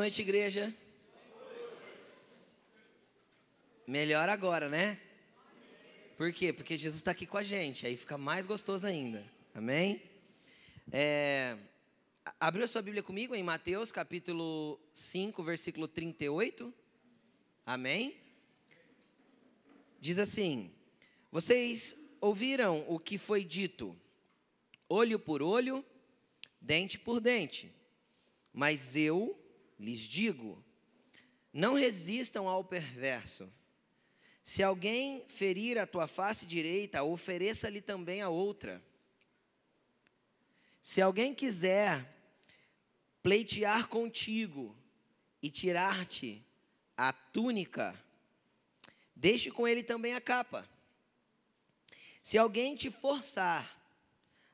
noite, igreja. Melhor agora, né? Por quê? Porque Jesus está aqui com a gente, aí fica mais gostoso ainda. Amém? Abriu a sua Bíblia comigo em Mateus capítulo 5, versículo 38. Amém? Diz assim: vocês ouviram o que foi dito, olho por olho, dente por dente. Mas eu lhes digo, não resistam ao perverso. Se alguém ferir a tua face direita, ofereça-lhe também a outra. Se alguém quiser pleitear contigo e tirar-te a túnica, deixe com ele também a capa. Se alguém te forçar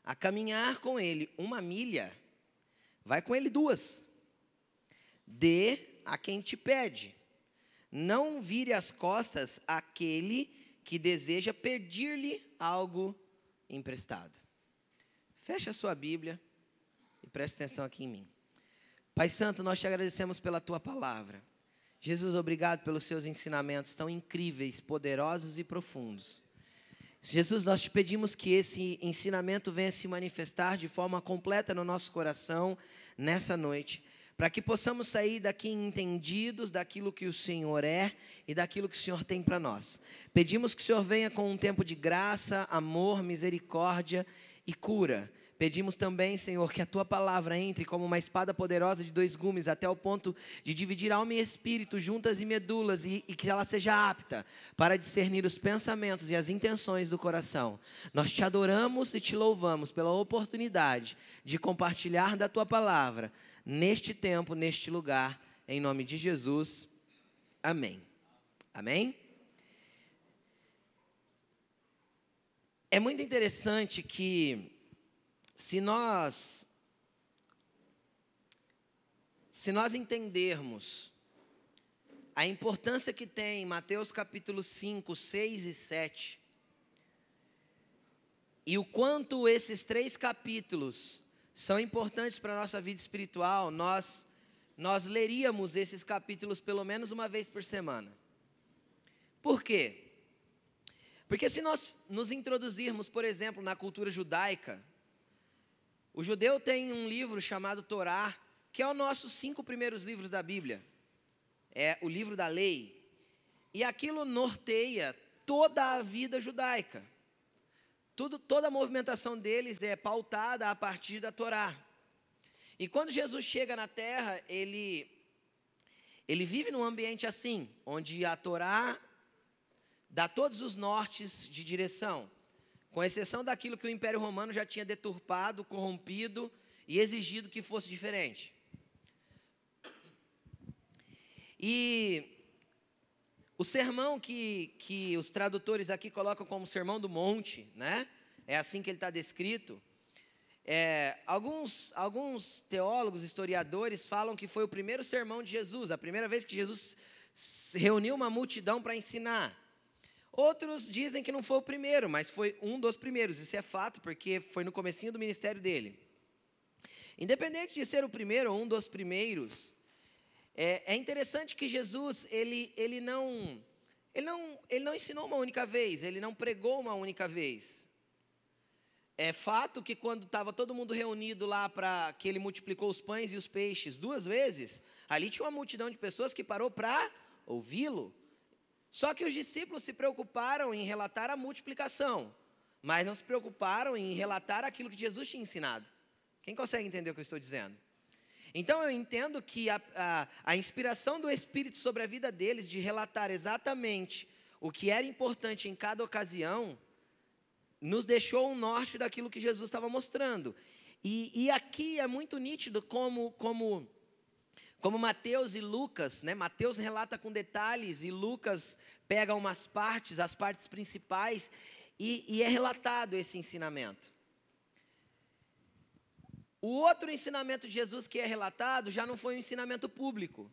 a caminhar com ele 1 milha, vai com ele 2. Dê a quem te pede. Não vire as costas àquele que deseja pedir-lhe algo emprestado. Feche a sua Bíblia e preste atenção aqui em mim. Pai Santo, nós te agradecemos pela tua palavra. Jesus, obrigado pelos seus ensinamentos tão incríveis, poderosos e profundos. Jesus, nós te pedimos que esse ensinamento venha se manifestar de forma completa no nosso coração nessa noite, para que possamos sair daqui entendidos daquilo que o Senhor é e daquilo que o Senhor tem para nós. Pedimos que o Senhor venha com um tempo de graça, amor, misericórdia e cura. Pedimos também, Senhor, que a tua palavra entre como uma espada poderosa de 2 gumes, até o ponto de dividir alma e espírito, juntas e medulas, e que ela seja apta para discernir os pensamentos e as intenções do coração. Nós te adoramos e te louvamos pela oportunidade de compartilhar da tua palavra, neste tempo, neste lugar, em nome de Jesus. Amém. Amém? É muito interessante que se nós entendermos a importância que tem Mateus capítulo 5, 6 e 7, e o quanto esses 3 capítulos são importantes para a nossa vida espiritual, nós leríamos esses capítulos pelo menos uma vez por semana. Por quê? Porque se nós nos introduzirmos, por exemplo, na cultura judaica, o judeu tem um livro chamado Torá, que é os nossos 5 primeiros livros da Bíblia. É o livro da lei. E aquilo norteia toda a vida judaica. Toda a movimentação deles é pautada a partir da Torá. E quando Jesus chega na terra, ele vive num ambiente assim, onde a Torá dá todos os nortes de direção, com exceção daquilo que o Império Romano já tinha deturpado, corrompido e exigido que fosse diferente. E o sermão que os tradutores aqui colocam como Sermão do Monte, né? É assim que ele está descrito. Alguns teólogos, historiadores falam que foi o primeiro sermão de Jesus, a primeira vez que Jesus reuniu uma multidão para ensinar. Outros dizem que não foi o primeiro, mas foi um dos primeiros. Isso é fato, porque foi no comecinho do ministério dele. Independente de ser o primeiro ou um dos primeiros, é interessante que Jesus, ele não ensinou uma única vez, ele não pregou uma única vez. É fato que quando estava todo mundo reunido lá para que ele multiplicou os pães e os peixes 2 vezes, ali tinha uma multidão de pessoas que parou para ouvi-lo. Só que os discípulos se preocuparam em relatar a multiplicação, mas não se preocuparam em relatar aquilo que Jesus tinha ensinado. Quem consegue entender o que eu estou dizendo? Então eu entendo que a inspiração do Espírito sobre a vida deles de relatar exatamente o que era importante em cada ocasião, nos deixou um norte daquilo que Jesus estava mostrando. E aqui é muito nítido como Mateus e Lucas, né? Mateus relata com detalhes e Lucas pega umas partes, as partes principais, e é relatado esse ensinamento. O outro ensinamento de Jesus que é relatado já não foi um ensinamento público,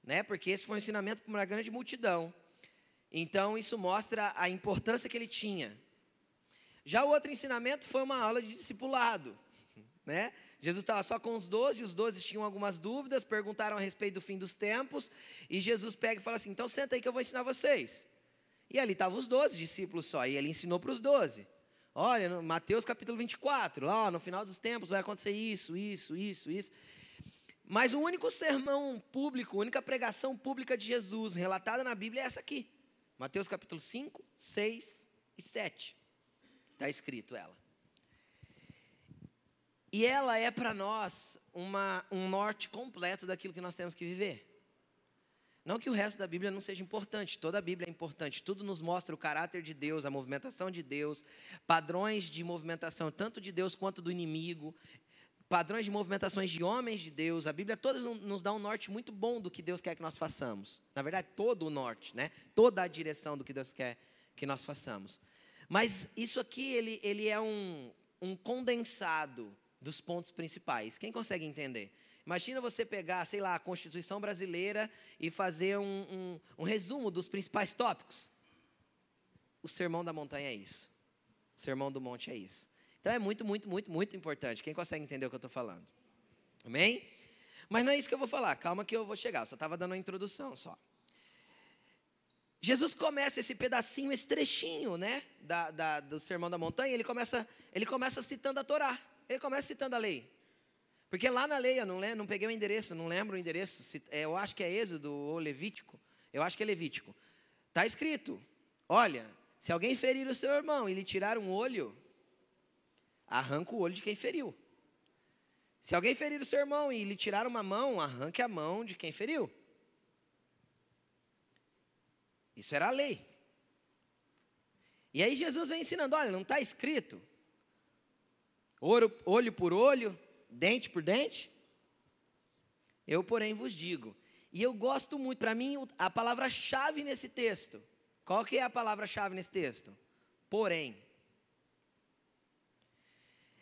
né? Porque esse foi um ensinamento para uma grande multidão. Então isso mostra a importância que ele tinha. Já o outro ensinamento foi uma aula de discipulado. né? Jesus estava só com os 12 tinham algumas dúvidas, perguntaram a respeito do fim dos tempos, e Jesus pega e fala assim, então senta aí que eu vou ensinar vocês. E ali estavam os 12 discípulos só, e ele ensinou para os 12. Olha, no Mateus capítulo 24, no final dos tempos vai acontecer isso. Mas o único sermão público, a única pregação pública de Jesus relatada na Bíblia é essa aqui. Mateus capítulo 5, 6 e 7. Está escrito ela. E ela é para nós um norte completo daquilo que nós temos que viver. Não que o resto da Bíblia não seja importante, toda a Bíblia é importante, tudo nos mostra o caráter de Deus, a movimentação de Deus, padrões de movimentação tanto de Deus quanto do inimigo, padrões de movimentações de homens de Deus. A Bíblia toda nos dá um norte muito bom do que Deus quer que nós façamos. Na verdade, todo o norte, né? Toda a direção do que Deus quer que nós façamos. Mas isso aqui, ele é um condensado dos pontos principais. Quem consegue entender? Imagina você pegar, sei lá, a Constituição Brasileira e fazer um resumo dos principais tópicos. O Sermão da Montanha é isso. O Sermão do Monte é isso. Então é muito, muito, muito, muito importante. Quem consegue entender o que eu estou falando? Amém? Mas não é isso que eu vou falar. Calma que eu vou chegar. Eu só estava dando uma introdução só. Jesus começa esse pedacinho, esse trechinho, né, do Sermão da Montanha. Ele começa citando a Torá. Ele começa citando a lei. Porque lá na lei, eu não peguei o endereço, não lembro o endereço, eu acho que é Êxodo ou Levítico, eu acho que é Levítico. Está escrito, olha, se alguém ferir o seu irmão e lhe tirar um olho, arranca o olho de quem feriu. Se alguém ferir o seu irmão e lhe tirar uma mão, arranque a mão de quem feriu. Isso era a lei. E aí Jesus vem ensinando, olha, não está escrito, olho por olho, dente por dente? Eu, porém, vos digo. E eu gosto muito, para mim, a palavra-chave nesse texto. Qual que é a palavra-chave nesse texto? Porém.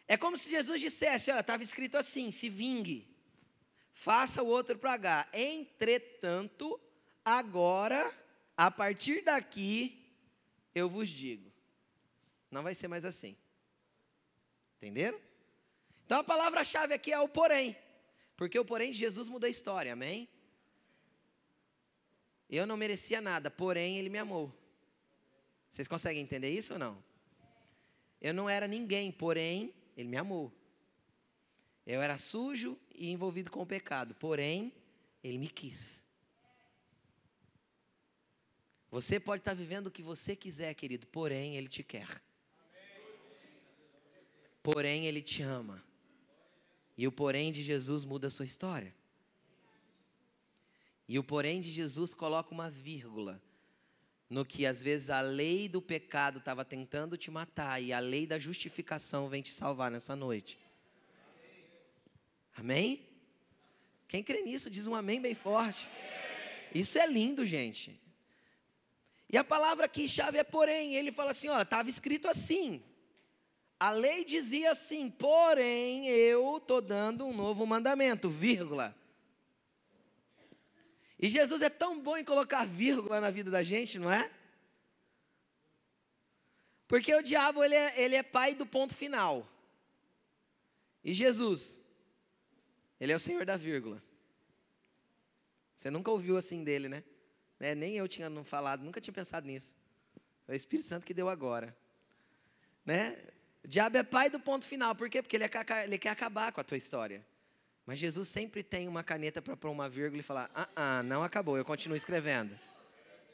É como se Jesus dissesse, olha, estava escrito assim, se vingue, faça o outro pagar. Entretanto, agora, a partir daqui, eu vos digo. Não vai ser mais assim. Entenderam? Então a palavra-chave aqui é o porém, porque o porém de Jesus muda a história, amém? Eu não merecia nada, porém Ele me amou. Vocês conseguem entender isso ou não? Eu não era ninguém, porém Ele me amou. Eu era sujo e envolvido com o pecado, porém Ele me quis. Você pode estar vivendo o que você quiser, querido, porém Ele te quer. Porém Ele te ama. E o porém de Jesus muda a sua história. E o porém de Jesus coloca uma vírgula no que às vezes a lei do pecado estava tentando te matar e a lei da justificação vem te salvar nessa noite. Amém? Quem crê nisso diz um amém bem forte. Isso é lindo, gente. E a palavra aqui chave é porém. Ele fala assim, ó, estava escrito assim. A lei dizia assim, porém eu estou dando um novo mandamento, vírgula. E Jesus é tão bom em colocar vírgula na vida da gente, não é? Porque o diabo, ele é pai do ponto final. E Jesus, Ele é o Senhor da vírgula. Você nunca ouviu assim dele, né? Nem eu tinha falado, nunca tinha pensado nisso. É o Espírito Santo que deu agora. Né? O diabo é pai do ponto final. Por quê? Porque ele quer acabar com a tua história. Mas Jesus sempre tem uma caneta para pôr uma vírgula e falar, não acabou, eu continuo escrevendo.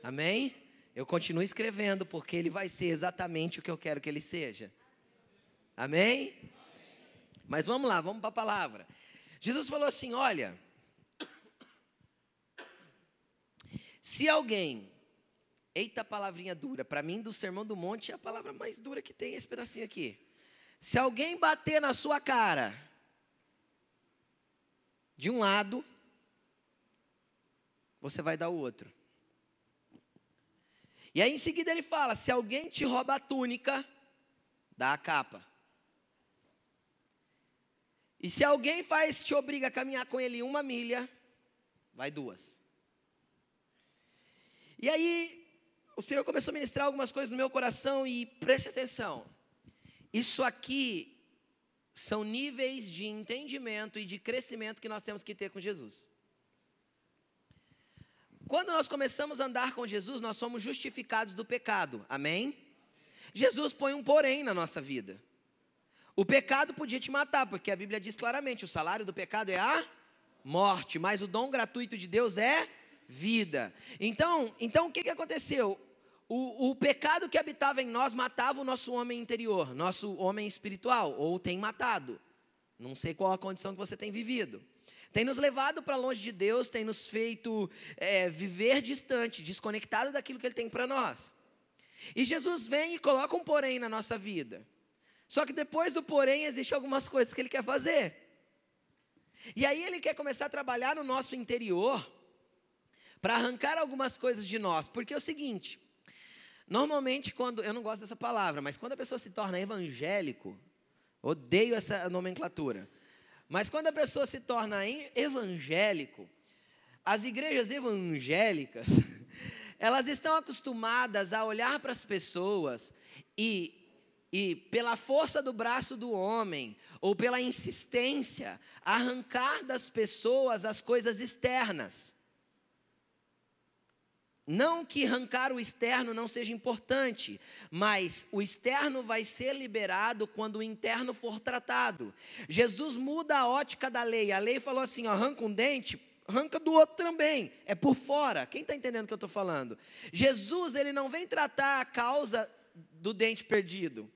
Amém? Eu continuo escrevendo porque ele vai ser exatamente o que eu quero que ele seja. Amém? Mas vamos lá, vamos para a palavra. Jesus falou assim, olha, se alguém, eita palavrinha dura, para mim do Sermão do Monte é a palavra mais dura que tem esse pedacinho aqui. Se alguém bater na sua cara, de um lado, você vai dar o outro. E aí em seguida ele fala, se alguém te rouba a túnica, dá a capa. E se alguém te obriga a caminhar com ele 1 milha, vai 2. E aí o Senhor começou a ministrar algumas coisas no meu coração e preste atenção. Isso aqui são níveis de entendimento e de crescimento que nós temos que ter com Jesus. Quando nós começamos a andar com Jesus, nós somos justificados do pecado, amém? Jesus põe um porém na nossa vida. O pecado podia te matar, porque a Bíblia diz claramente, o salário do pecado é a morte, mas o dom gratuito de Deus é vida. Então o que aconteceu? O pecado que habitava em nós matava o nosso homem interior, nosso homem espiritual, ou tem matado. Não sei qual a condição que você tem vivido. Tem nos levado para longe de Deus, tem nos feito viver distante, desconectado daquilo que Ele tem para nós. E Jesus vem e coloca um porém na nossa vida. Só que depois do porém, existem algumas coisas que Ele quer fazer. E aí Ele quer começar a trabalhar no nosso interior, para arrancar algumas coisas de nós. Porque é o seguinte, normalmente quando, eu não gosto dessa palavra, mas quando a pessoa se torna evangélico, odeio essa nomenclatura, mas quando a pessoa se torna evangélico, as igrejas evangélicas, elas estão acostumadas a olhar para as pessoas e pela força do braço do homem, ou pela insistência, arrancar das pessoas as coisas externas. Não que arrancar o externo não seja importante, mas o externo vai ser liberado quando o interno for tratado. Jesus muda a ótica da lei. A lei falou assim, ó, arranca um dente, arranca do outro também. É por fora. Quem está entendendo o que eu estou falando? Jesus, ele não vem tratar a causa do dente perdido.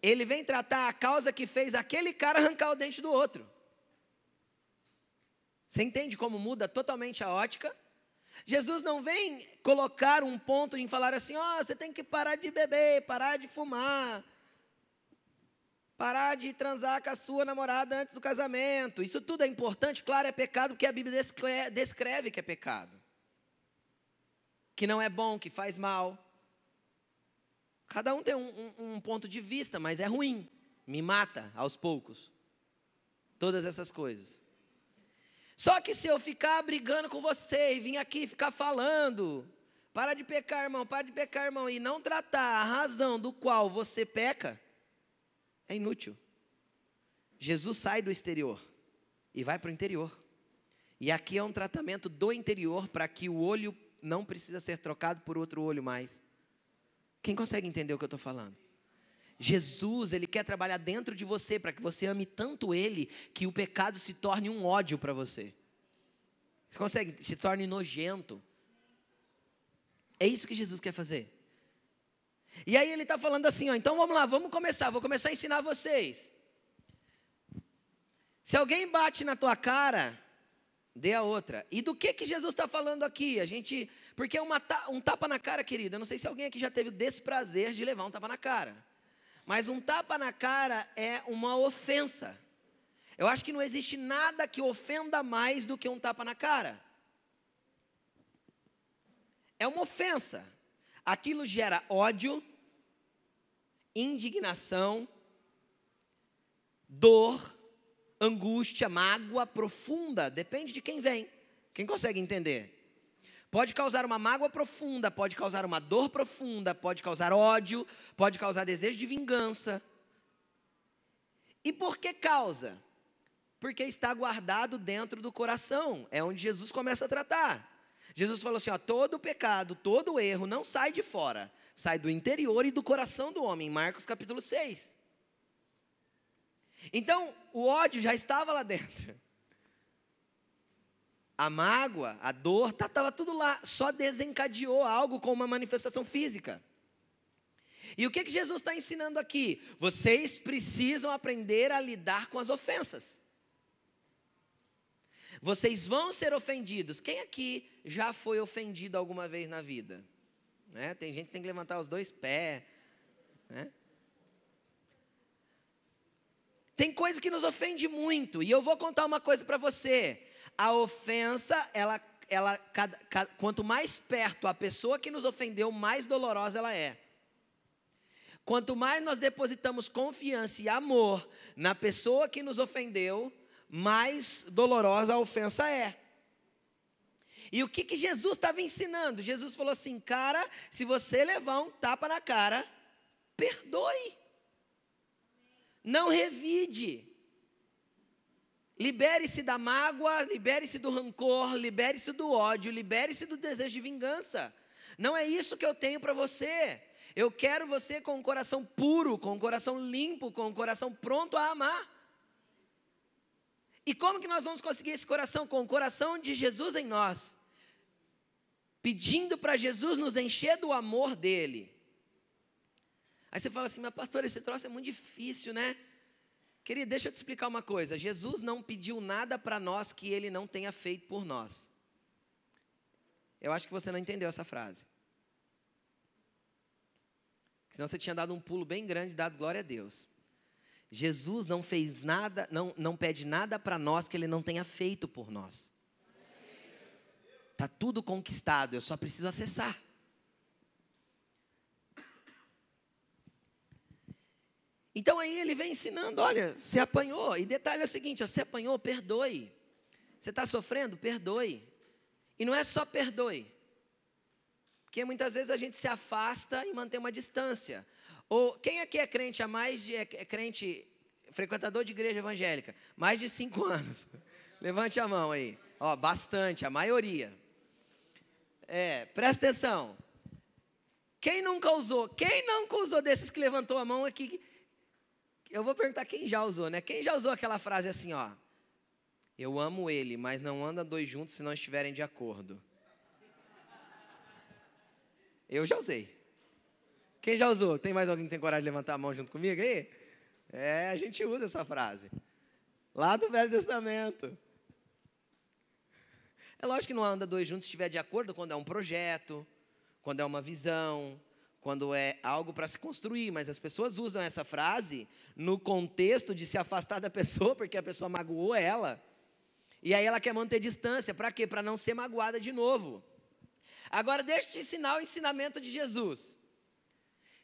Ele vem tratar a causa que fez aquele cara arrancar o dente do outro. Você entende como muda totalmente a ótica? Jesus não vem colocar um ponto em falar assim, você tem que parar de beber, parar de fumar, parar de transar com a sua namorada antes do casamento. Isso tudo é importante, claro, é pecado, porque a Bíblia descreve que é pecado. Que não é bom, que faz mal. Cada um tem um ponto de vista, mas é ruim. Me mata aos poucos. Todas essas coisas. Só que se eu ficar brigando com você e vir aqui ficar falando, para de pecar, irmão, e não tratar a razão do qual você peca, é inútil. Jesus sai do exterior e vai para o interior. E aqui é um tratamento do interior para que o olho não precisa ser trocado por outro olho mais. Quem consegue entender o que eu estou falando? Jesus, Ele quer trabalhar dentro de você para que você ame tanto Ele que o pecado se torne um ódio para você. Você consegue? Se torne nojento. É isso que Jesus quer fazer. E aí Ele está falando assim, então vamos lá, vou começar a ensinar vocês. Se alguém bate na tua cara, dê a outra. E do que Jesus está falando aqui? Porque um tapa na cara, querida, eu não sei se alguém aqui já teve o desprazer de levar um tapa na cara. Mas um tapa na cara é uma ofensa. Eu acho que não existe nada que ofenda mais do que um tapa na cara. É uma ofensa. Aquilo gera ódio, indignação, dor, angústia, mágoa profunda. Depende de quem vem. Quem consegue entender? Pode causar uma mágoa profunda, pode causar uma dor profunda, pode causar ódio, pode causar desejo de vingança. E por que causa? Porque está guardado dentro do coração, é onde Jesus começa a tratar. Jesus falou assim, todo pecado, todo erro não sai de fora, sai do interior e do coração do homem, Marcos capítulo 6. Então, o ódio já estava lá dentro. A mágoa, a dor, estava tudo lá, só desencadeou algo com uma manifestação física. E o que Jesus está ensinando aqui? Vocês precisam aprender a lidar com as ofensas. Vocês vão ser ofendidos. Quem aqui já foi ofendido alguma vez na vida? Tem gente que tem que levantar os dois pés. Tem coisa que nos ofende muito. E eu vou contar uma coisa para você. A ofensa, quanto mais perto a pessoa que nos ofendeu, mais dolorosa ela é. Quanto mais nós depositamos confiança e amor na pessoa que nos ofendeu, mais dolorosa a ofensa é. E o que Jesus estava ensinando? Jesus falou assim, cara, se você levar um tapa na cara, perdoe. Não revide. Libere-se da mágoa, libere-se do rancor, libere-se do ódio, libere-se do desejo de vingança. Não é isso que eu tenho para você. Eu quero você com um coração puro, com um coração limpo, com um coração pronto a amar. E como que nós vamos conseguir esse coração? Com o coração de Jesus em nós. Pedindo para Jesus nos encher do amor dele. Aí você fala assim, mas pastor, esse troço é muito difícil, né? Querido, deixa eu te explicar uma coisa. Jesus não pediu nada para nós que ele não tenha feito por nós. Eu acho que você não entendeu essa frase. Senão você tinha dado um pulo bem grande e dado glória a Deus. Jesus não fez nada, não pede nada para nós que ele não tenha feito por nós. Está tudo conquistado, eu só preciso acessar. Então aí ele vem ensinando, olha, você apanhou, e detalhe é o seguinte, ó, você apanhou, perdoe. Você está sofrendo, perdoe. E não é só perdoe. Porque muitas vezes a gente se afasta e mantém uma distância. Ou quem aqui é crente crente, frequentador de igreja evangélica, mais de 5 anos? Levante a mão aí. Ó, bastante, a maioria. Presta atenção. Quem nunca usou desses que levantou a mão aqui? Eu vou perguntar quem já usou, né? Quem já usou aquela frase assim, ó? Eu amo ele, mas não anda dois juntos se não estiverem de acordo. Eu já usei. Quem já usou? Tem mais alguém que tem coragem de levantar a mão junto comigo aí? A gente usa essa frase. Lá do Velho Testamento. É lógico que não anda dois juntos se estiver de acordo quando é um projeto, quando é uma visão, quando é algo para se construir, mas as pessoas usam essa frase no contexto de se afastar da pessoa, porque a pessoa magoou ela, e aí ela quer manter distância, para quê? Para não ser magoada de novo. Agora deixa eu te ensinar o ensinamento de Jesus.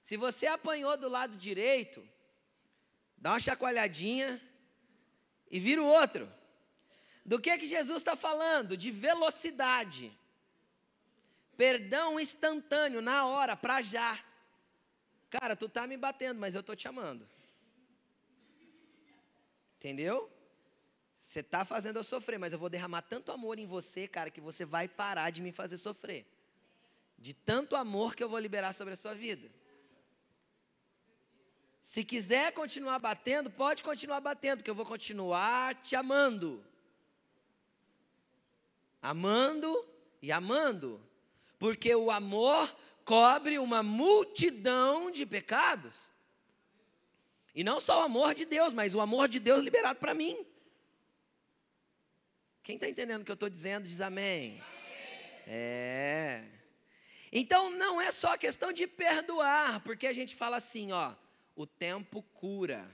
Se você apanhou do lado direito, dá uma chacoalhadinha e vira o outro. Do que Jesus está falando? De velocidade. Perdão instantâneo, na hora, para já. Cara, tu tá me batendo, mas eu tô te amando. Entendeu? Você tá fazendo eu sofrer, mas eu vou derramar tanto amor em você, cara, que você vai parar de me fazer sofrer. De tanto amor que eu vou liberar sobre a sua vida. Se quiser continuar batendo, pode continuar batendo, porque eu vou continuar te amando. Amando e amando. Porque o amor cobre uma multidão de pecados. E não só o amor de Deus, mas o amor de Deus liberado para mim. Quem está entendendo o que eu estou dizendo, diz amém. Então não é só questão de perdoar, porque a gente fala assim, ó, o tempo cura.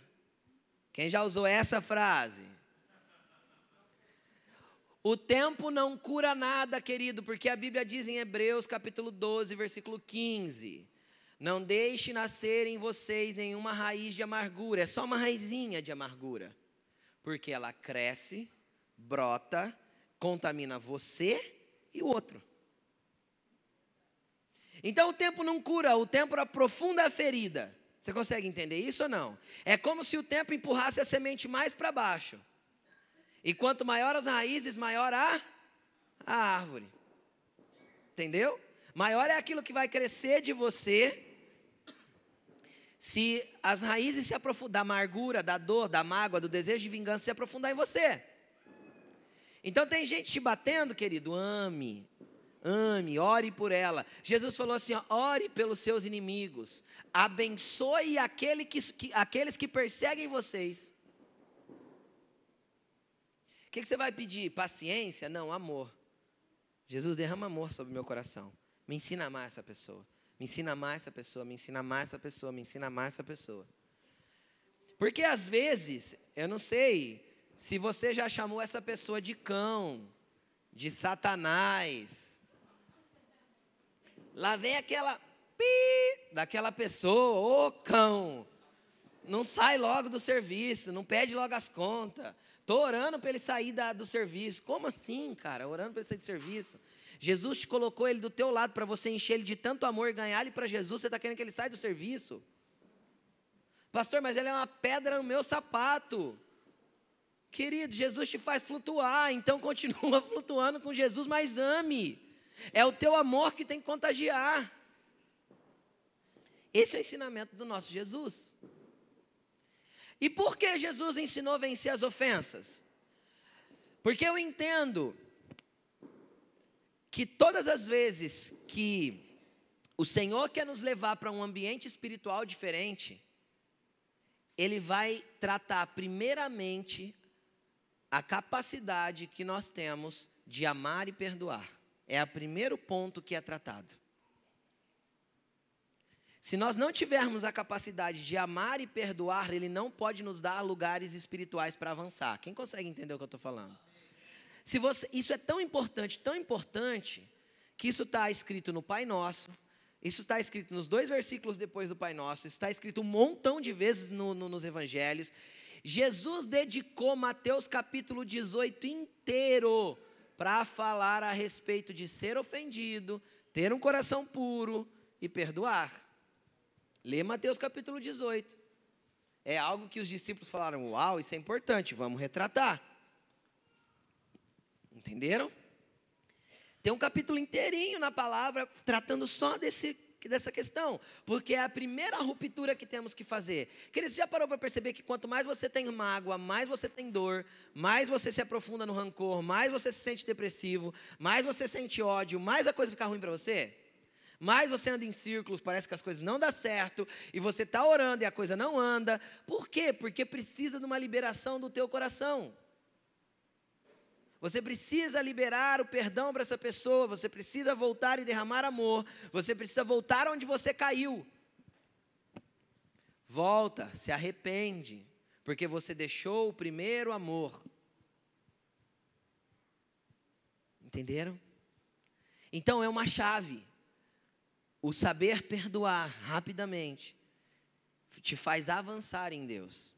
Quem já usou essa frase? O tempo não cura nada, querido, porque a Bíblia diz em Hebreus capítulo 12, versículo 15, não deixe nascer em vocês nenhuma raiz de amargura, é só uma raizinha de amargura, porque ela cresce, brota, contamina você e o outro. Então o tempo não cura, o tempo aprofunda a ferida. Você consegue entender isso ou não? É como se o tempo empurrasse a semente mais para baixo. E quanto maior as raízes, maior a árvore. Entendeu? Maior é aquilo que vai crescer de você. Se as raízes se aprofundar, da amargura, da dor, da mágoa, do desejo de vingança se aprofundar em você. Então tem gente te batendo, querido, ame, ore por ela. Jesus falou assim, ó, ore pelos seus inimigos, abençoe aqueles que perseguem vocês. O que você vai pedir? Paciência? Não, amor. Jesus, derrama amor sobre o meu coração. Me ensina a amar essa pessoa. Me ensina a amar essa pessoa. Me ensina a amar essa pessoa. Me ensina a amar essa pessoa. Porque às vezes, eu não sei se você já chamou essa pessoa de cão, de Satanás. Lá vem aquela daquela pessoa, ô cão. Não sai logo do serviço, não pede logo as contas. Estou orando para ele sair do serviço. Como assim, cara? Orando para ele sair do serviço. Jesus te colocou ele do teu lado para você encher ele de tanto amor e ganhar ele para Jesus. Você está querendo que ele saia do serviço? Pastor, mas ela é uma pedra no meu sapato. Querido, Jesus te faz flutuar, então continua flutuando com Jesus, mas ame. É o teu amor que tem que contagiar. Esse é o ensinamento do nosso Jesus. E por que Jesus ensinou a vencer as ofensas? Porque eu entendo que todas as vezes que o Senhor quer nos levar para um ambiente espiritual diferente, Ele vai tratar primeiramente a capacidade que nós temos de amar e perdoar. É o primeiro ponto que é tratado. Se nós não tivermos a capacidade de amar e perdoar, Ele não pode nos dar lugares espirituais para avançar. Quem consegue entender o que eu estou falando? Isso é tão importante, que isso está escrito no Pai Nosso, isso está escrito nos 2 versículos depois do Pai Nosso, isso está escrito um montão de vezes nos Evangelhos. Jesus dedicou Mateus capítulo 18 inteiro para falar a respeito de ser ofendido, ter um coração puro e perdoar. Lê Mateus capítulo 18. É algo que os discípulos falaram, uau, isso é importante, vamos retratar. Entenderam? Tem um capítulo inteirinho na palavra tratando só dessa questão, porque é a primeira ruptura que temos que fazer. Queridos, você já parou para perceber que quanto mais você tem mágoa, mais você tem dor, mais você se aprofunda no rancor, mais você se sente depressivo, mais você sente ódio, mais a coisa fica ruim para você? Mais você anda em círculos, parece que as coisas não dão certo, e você está orando e a coisa não anda. Por quê? Porque precisa de uma liberação do teu coração. Você precisa liberar o perdão para essa pessoa, você precisa voltar e derramar amor, você precisa voltar onde você caiu. Volta, se arrepende, porque você deixou o primeiro amor. Entenderam? Então é uma chave. O saber perdoar rapidamente te faz avançar em Deus.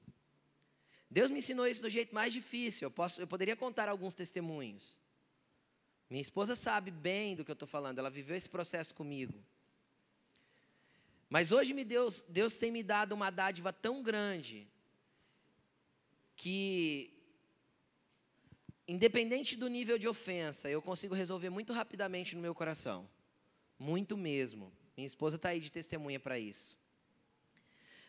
Deus me ensinou isso do jeito mais difícil. Eu poderia contar alguns testemunhos. Minha esposa sabe bem do que eu estou falando. Ela viveu esse processo comigo. Mas hoje Deus tem me dado uma dádiva tão grande que, independente do nível de ofensa, eu consigo resolver muito rapidamente no meu coração. Muito mesmo. Minha esposa está aí de testemunha para isso.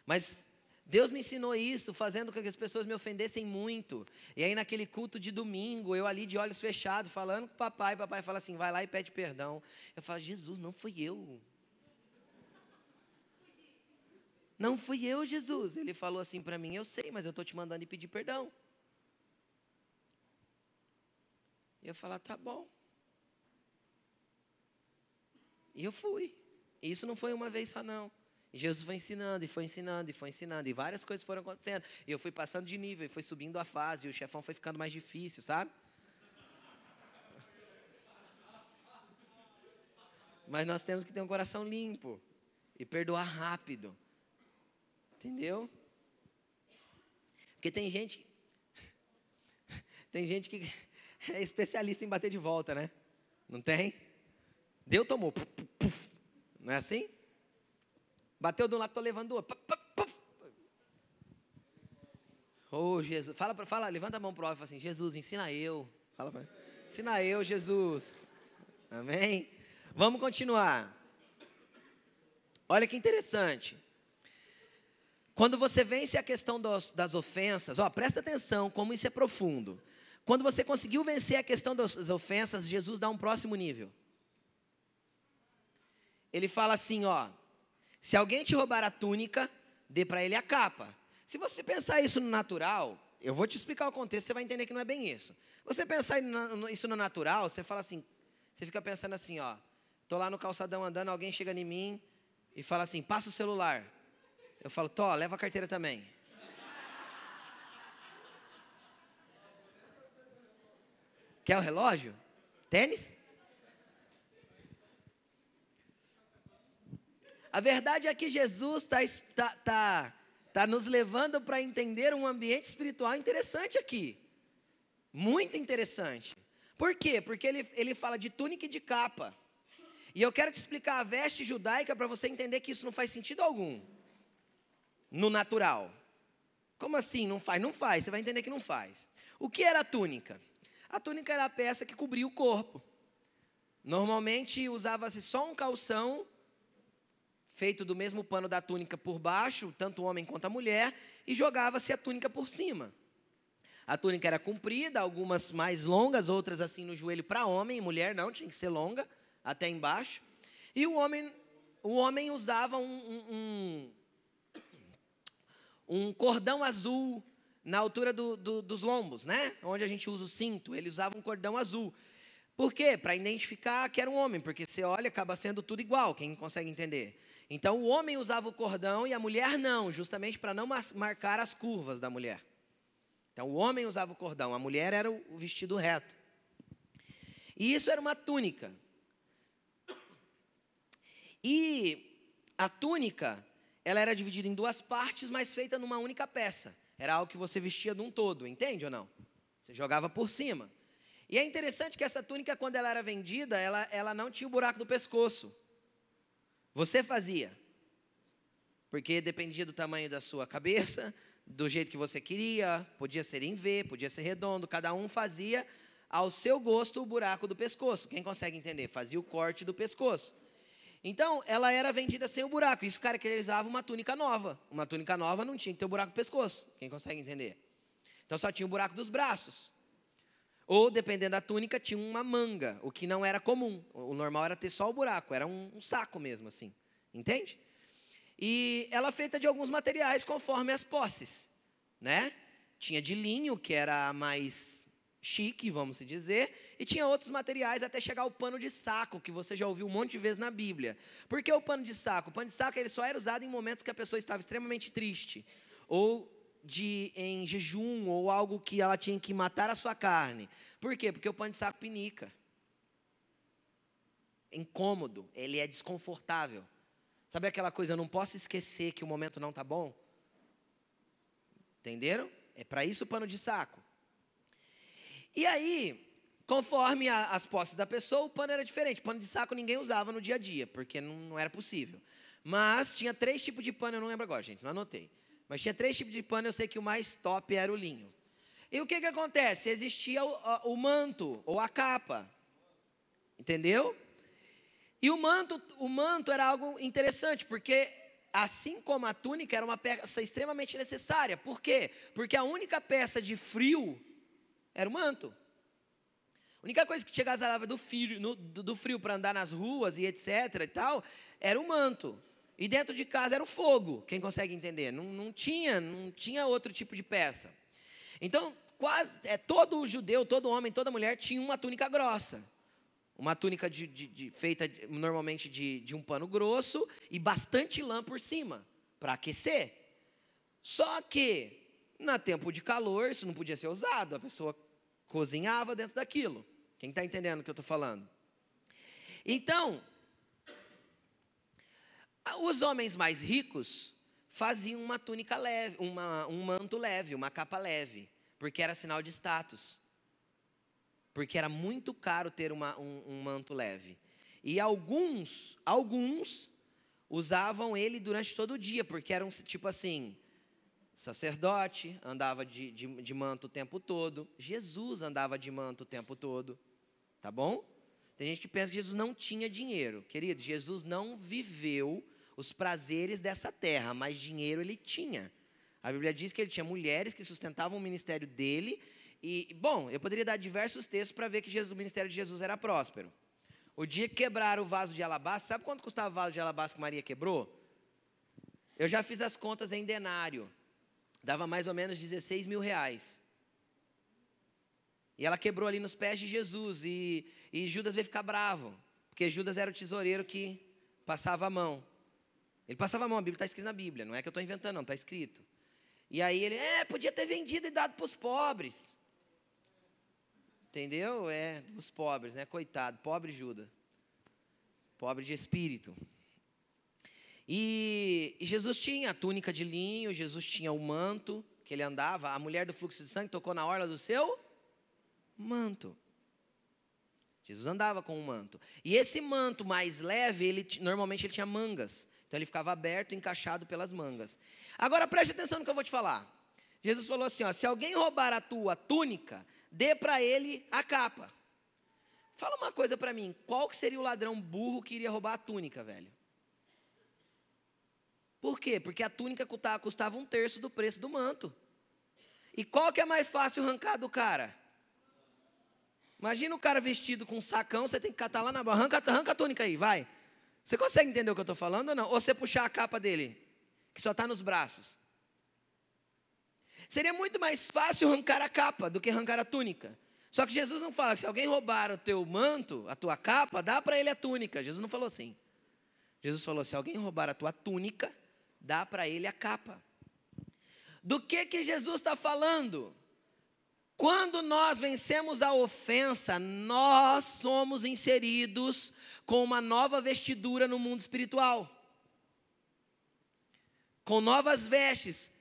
Mas Deus me ensinou isso, fazendo com que as pessoas me ofendessem muito. E aí naquele culto de domingo, eu ali de olhos fechados, falando com o papai fala assim, vai lá e pede perdão. Eu falo, Jesus, não fui eu. Não fui eu, Jesus. Ele falou assim para mim, eu sei, mas eu estou te mandando ir pedir perdão. E eu falo, tá bom. E eu fui. E isso não foi uma vez só não. E Jesus foi ensinando, e foi ensinando, e foi ensinando. E várias coisas foram acontecendo. E eu fui passando de nível, e foi subindo a fase. E o chefão foi ficando mais difícil, sabe? Mas nós temos que ter um coração limpo. E perdoar rápido. Entendeu? Porque tem gente que é especialista em bater de volta, né? Não tem? Deu, tomou. Puf, puf. Não é assim? Bateu de um lado, estou levando do outro. Oh, Jesus. Fala, levanta a mão para o alto e fala assim, Jesus, ensina eu. Fala para ele. Ensina eu, Jesus. Amém? Vamos continuar. Olha que interessante. Quando você vence a questão das ofensas, presta atenção como isso é profundo. Quando você conseguiu vencer a questão das ofensas, Jesus dá um próximo nível. Ele fala assim, se alguém te roubar a túnica, dê para ele a capa. Se você pensar isso no natural, eu vou te explicar o contexto, você vai entender que não é bem isso. Você pensar isso no natural, você fala assim, você fica pensando assim, estou lá no calçadão andando, alguém chega em mim e fala assim, passa o celular. Eu falo, leva a carteira também. Quer o relógio? Tênis? A verdade é que Jesus está nos levando para entender um ambiente espiritual interessante aqui. Muito interessante. Por quê? Porque ele fala de túnica e de capa. E eu quero te explicar a veste judaica para você entender que isso não faz sentido algum. no natural. Como assim não faz? Não faz, você vai entender que não faz. O que era a túnica? A túnica era a peça que cobria o corpo. Normalmente usava-se só um calção, feito do mesmo pano da túnica por baixo, tanto o homem quanto a mulher, e jogava-se a túnica por cima. A túnica era comprida, algumas mais longas, outras assim no joelho para homem, mulher não, tinha que ser longa, até embaixo. E o homem usava um cordão azul na altura dos lombos, né? Onde a gente usa o cinto, ele usava um cordão azul. Por quê? Para identificar que era um homem, porque você olha, acaba sendo tudo igual, quem consegue entender? Então o homem usava o cordão e a mulher não, justamente para não marcar as curvas da mulher. Então o homem usava o cordão, a mulher era o vestido reto. E isso era uma túnica. E a túnica, ela era dividida em duas partes, mas feita numa única peça. Era algo que você vestia de um todo, entende ou não? Você jogava por cima. E é interessante que essa túnica, quando ela era vendida, ela não tinha o buraco do pescoço. Você fazia. Porque dependia do tamanho da sua cabeça, do jeito que você queria, podia ser em V, podia ser redondo, cada um fazia ao seu gosto o buraco do pescoço. Quem consegue entender? Fazia o corte do pescoço. Então, ela era vendida sem o buraco. Isso caracterizava uma túnica nova. Uma túnica nova não tinha que ter o buraco do pescoço. Quem consegue entender? Então, só tinha o buraco dos braços. Ou, dependendo da túnica, tinha uma manga, o que não era comum. O normal era ter só o buraco, era um saco mesmo, assim. Entende? E ela é feita de alguns materiais conforme as posses, né? Tinha de linho, que era mais chique, vamos dizer, e tinha outros materiais até chegar ao pano de saco, que você já ouviu um monte de vezes na Bíblia. Por que o pano de saco? O pano de saco ele só era usado em momentos que a pessoa estava extremamente triste, ou em jejum, ou algo que ela tinha que matar a sua carne. Por quê? Porque o pano de saco pinica. É incômodo, ele é desconfortável. Sabe aquela coisa, eu não posso esquecer que o momento não está bom? Entenderam? É para isso o pano de saco. E aí, conforme as posses da pessoa, o pano era diferente. Pano de saco ninguém usava no dia a dia, porque não era possível. Mas tinha 3 tipos de pano, eu não lembro agora, gente, não anotei. Mas tinha 3 tipos de pano, eu sei que o mais top era o linho. E o que acontece? Existia o manto, ou a capa. Entendeu? E o manto era algo interessante, porque assim como a túnica era uma peça extremamente necessária. Por quê? Porque a única peça de frio era o manto. A única coisa que te agasalhava do frio para andar nas ruas e etc. e tal, era o manto. E dentro de casa era o fogo. Quem consegue entender? Não tinha outro tipo de peça. Então, todo judeu, todo homem, toda mulher tinha uma túnica grossa. Uma túnica feita normalmente de um pano grosso e bastante lã por cima, para aquecer. Só que, no tempo de calor, isso não podia ser usado. A pessoa cozinhava dentro daquilo. Quem está entendendo o que eu estou falando? Então, os homens mais ricos faziam uma túnica leve, um manto leve, uma capa leve, porque era sinal de status. Porque era muito caro ter um manto leve. E alguns usavam ele durante todo o dia, porque eram tipo assim, sacerdote andava de manto o tempo todo, Jesus andava de manto o tempo todo, tá bom? Tem gente que pensa que Jesus não tinha dinheiro. Querido, Jesus não viveu os prazeres dessa terra, mas dinheiro ele tinha. A Bíblia diz que ele tinha mulheres que sustentavam o ministério dele. E, bom, eu poderia dar diversos textos para ver que o ministério de Jesus era próspero. O dia que quebraram o vaso de alabastro, sabe quanto custava o vaso de alabastro que Maria quebrou? Eu já fiz as contas em denário. Dava mais ou menos 16 mil reais. E ela quebrou ali nos pés de Jesus. E Judas veio ficar bravo. Porque Judas era o tesoureiro que passava a mão. Ele passava a mão, a Bíblia está escrita na Bíblia. Não é que eu estou inventando, não, está escrito. E aí ele, podia ter vendido e dado para os pobres. Entendeu? Os pobres, né? Coitado, pobre Judas. Pobre de espírito. E Jesus tinha a túnica de linho, Jesus tinha o manto que ele andava. A mulher do fluxo de sangue tocou na orla do seu manto. Jesus andava com um manto. E esse manto mais leve, normalmente ele tinha mangas. Então ele ficava aberto, encaixado pelas mangas. Agora preste atenção no que eu vou te falar. Jesus falou assim, ó, se alguém roubar a tua túnica, dê para ele a capa. Fala uma coisa para mim, qual que seria o ladrão burro que iria roubar a túnica, velho? Por quê? Porque a túnica custava 1/3 do preço do manto. E qual que é mais fácil arrancar do cara? Imagina o cara vestido com um sacão, você tem que catar lá na barra, arranca a túnica aí, vai. Você consegue entender o que eu estou falando ou não? Ou você puxar a capa dele, que só está nos braços. Seria muito mais fácil arrancar a capa do que arrancar a túnica. Só que Jesus não fala, se alguém roubar o teu manto, a tua capa, dá para ele a túnica. Jesus não falou assim. Jesus falou, se alguém roubar a tua túnica, dá para ele a capa. Do que Jesus está falando? Quando nós vencemos a ofensa, nós somos inseridos com uma nova vestidura no mundo espiritual. Com novas vestes.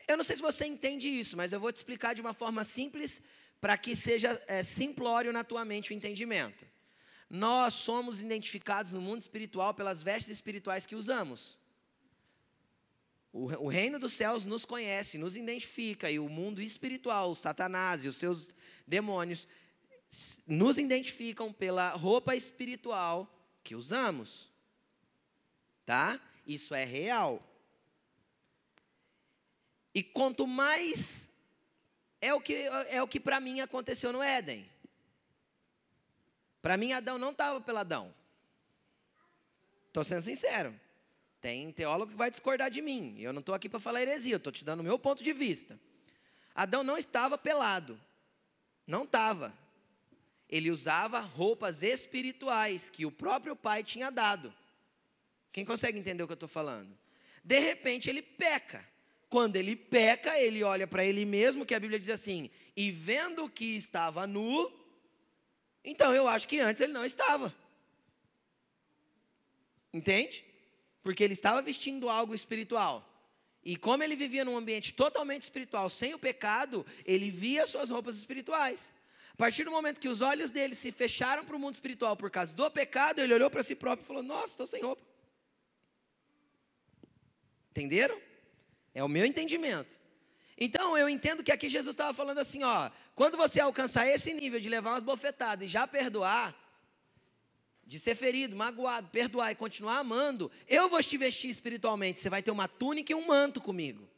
Eu não sei se você entende isso, mas eu vou te explicar de uma forma simples, para que seja simplório na tua mente o entendimento. Nós somos identificados no mundo espiritual pelas vestes espirituais que usamos. O reino dos céus nos conhece, nos identifica, e o mundo espiritual, o Satanás e os seus demônios, nos identificam pela roupa espiritual que usamos. Tá? Isso é real. E quanto mais, é o que para mim aconteceu no Éden. Para mim, Adão não estava pelo Adão. Estou sendo sincero. Tem teólogo que vai discordar de mim. Eu não estou aqui para falar heresia, eu estou te dando o meu ponto de vista. Adão não estava pelado. Não estava. Ele usava roupas espirituais que o próprio pai tinha dado. Quem consegue entender o que eu estou falando? De repente ele peca. Quando ele peca, ele olha para ele mesmo, que a Bíblia diz assim, e vendo que estava nu, então eu acho que antes ele não estava. Entende? Porque ele estava vestindo algo espiritual. E como ele vivia num ambiente totalmente espiritual, sem o pecado, ele via suas roupas espirituais. A partir do momento que os olhos dele se fecharam para o mundo espiritual por causa do pecado, ele olhou para si próprio e falou, nossa, estou sem roupa. Entenderam? É o meu entendimento. Então, eu entendo que aqui Jesus estava falando assim, ó, quando você alcançar esse nível de levar umas bofetadas e já perdoar, de ser ferido, magoado, perdoar e continuar amando, eu vou te vestir espiritualmente, você vai ter uma túnica e um manto comigo.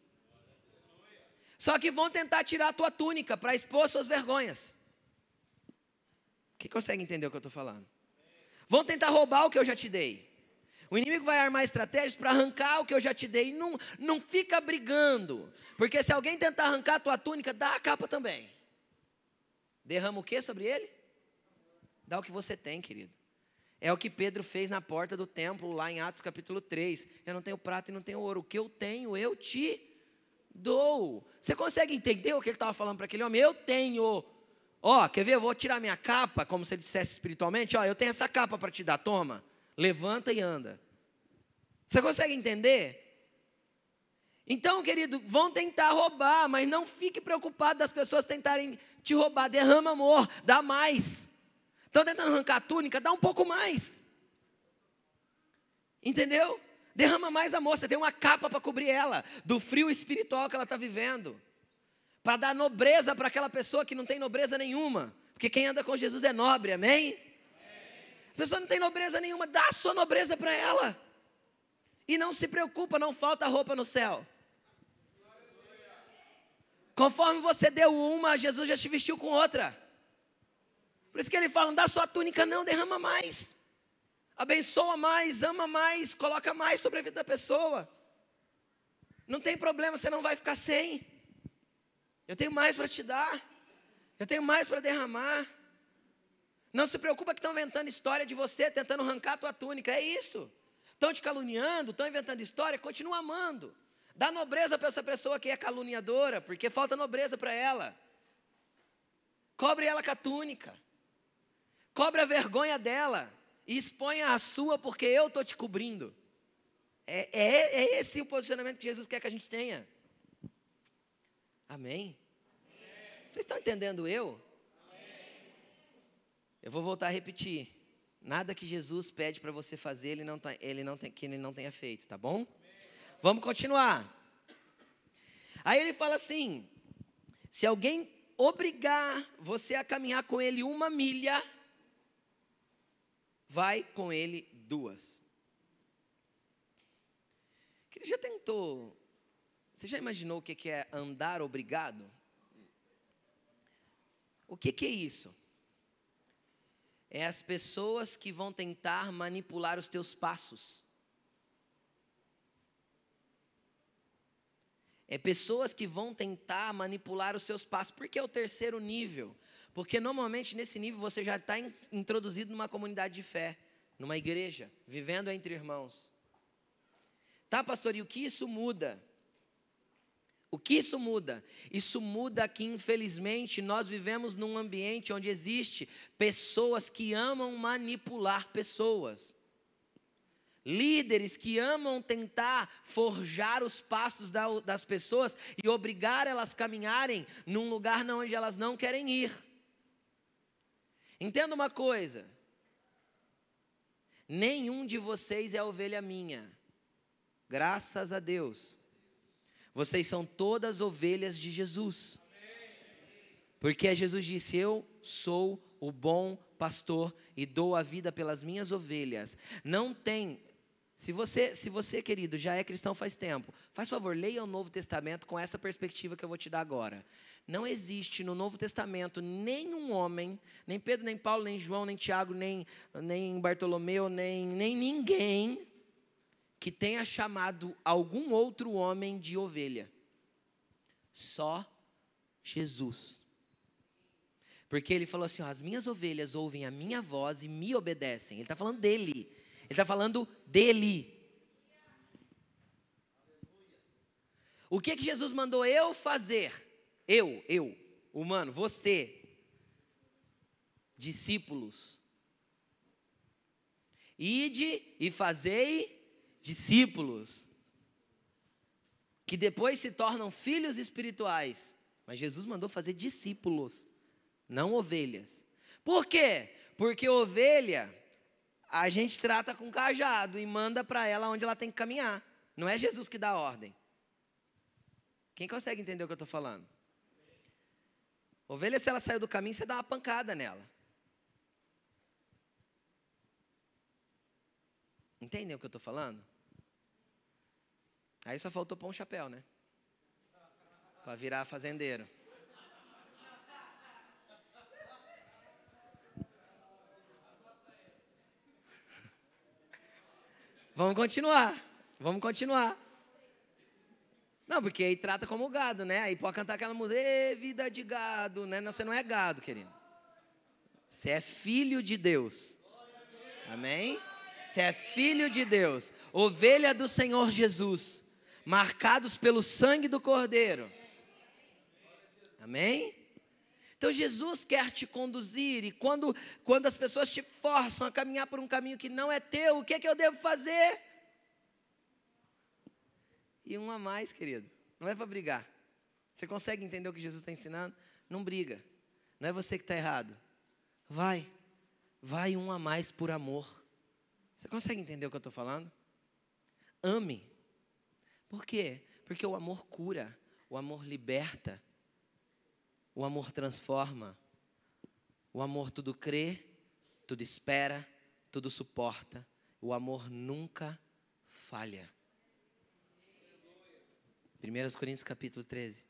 Só que vão tentar tirar a tua túnica para expor suas vergonhas. Quem consegue entender o que eu estou falando? Vão tentar roubar o que eu já te dei. O inimigo vai armar estratégias para arrancar o que eu já te dei. Não fica brigando. Porque se alguém tentar arrancar a tua túnica, dá a capa também. Derrama o que sobre ele? Dá o que você tem, querido. É o que Pedro fez na porta do templo, lá em Atos capítulo 3. Eu não tenho prata e não tenho ouro. O que eu tenho, eu te dou. Você consegue entender o que ele estava falando para aquele homem? Eu tenho. Ó, quer ver? Eu vou tirar minha capa, como se ele dissesse espiritualmente. Ó, eu tenho essa capa para te dar, toma. Levanta e anda. Você consegue entender? Então, querido, vão tentar roubar, mas não fique preocupado das pessoas tentarem te roubar. Derrama amor, dá mais. Estão tentando arrancar a túnica, dá um pouco mais. Entendeu? Derrama mais amor, você tem uma capa para cobrir ela, do frio espiritual que ela está vivendo. Para dar nobreza para aquela pessoa que não tem nobreza nenhuma. Porque quem anda com Jesus é nobre, amém? A pessoa não tem nobreza nenhuma, dá a sua nobreza para ela. E não se preocupa, não falta roupa no céu. Conforme você deu uma, Jesus já te vestiu com outra. Por isso que ele fala, não dá só a túnica não, derrama mais. Abençoa mais, ama mais, coloca mais sobre a vida da pessoa. Não tem problema, você não vai ficar sem. Eu tenho mais para te dar. Eu tenho mais para derramar. Não se preocupa que estão inventando história de você, tentando arrancar a tua túnica, é isso. Estão te caluniando, estão inventando história, continua amando. Dá nobreza para essa pessoa que é caluniadora, porque falta nobreza para ela. Cobre ela com a túnica. Cobre a vergonha dela e exponha a sua, porque eu estou te cobrindo. É esse o posicionamento que Jesus quer que a gente tenha. Amém? Vocês estão entendendo eu? Eu vou voltar a repetir. Nada que Jesus pede para você fazer, que ele não tenha feito, tá bom? Vamos continuar. Aí ele fala assim: se alguém obrigar você a caminhar com ele 1 milha, vai com ele 2. Ele já tentou, você já imaginou o que é andar obrigado? O que é isso? É as pessoas que vão tentar manipular os teus passos. É pessoas que vão tentar manipular os seus passos. Por que é o 3º nível? Porque normalmente nesse nível você já está introduzido numa comunidade de fé, numa igreja, vivendo entre irmãos. Tá, pastor, e o que isso muda? O que isso muda? Isso muda que, infelizmente, nós vivemos num ambiente onde existe pessoas que amam manipular pessoas. Líderes que amam tentar forjar os passos das pessoas e obrigar elas a caminharem num lugar onde elas não querem ir. Entenda uma coisa: nenhum de vocês é ovelha minha, graças a Deus. Vocês são todas ovelhas de Jesus. Porque Jesus disse: eu sou o bom pastor e dou a vida pelas minhas ovelhas. Não tem... Se você, querido, já é cristão faz tempo, faz favor, leia o Novo Testamento com essa perspectiva que eu vou te dar agora. Não existe no Novo Testamento nenhum homem, nem Pedro, nem Paulo, nem João, nem Tiago, nem Bartolomeu, nem ninguém que tenha chamado algum outro homem de ovelha. Só Jesus. Porque ele falou assim: ó, as minhas ovelhas ouvem a minha voz e me obedecem. Ele está falando dele. Ele está falando dele. O que Jesus mandou eu fazer? Eu, humano, você, discípulos. Ide e fazei discípulos, que depois se tornam filhos espirituais. Mas Jesus mandou fazer discípulos, não ovelhas. Por quê? Porque ovelha a gente trata com cajado e manda para ela onde ela tem que caminhar. Não é Jesus que dá a ordem. Quem consegue entender o que eu estou falando? Ovelha, se ela saiu do caminho, você dá uma pancada nela. Entendem o que eu estou falando? Aí só faltou pôr um chapéu, né? Para virar fazendeiro. Vamos continuar. Não, porque aí trata como gado, né? Aí pode cantar aquela música: "Ê, vida de gado", né? Não, você não é gado, querido. Você é filho de Deus. Amém? Você é filho de Deus, ovelha do Senhor Jesus, marcados pelo sangue do Cordeiro. Amém? Então Jesus quer te conduzir, e quando as pessoas te forçam a caminhar por um caminho que não é teu, o que é que eu devo fazer? E 1 a mais, querido, não é para brigar. Você consegue entender o que Jesus está ensinando? Não briga, não é você que está errado. Vai 1 a mais por amor. Você consegue entender o que eu estou falando? Ame. Por quê? Porque o amor cura, o amor liberta, o amor transforma, o amor tudo crê, tudo espera, tudo suporta. O amor nunca falha. 1 Coríntios capítulo 13.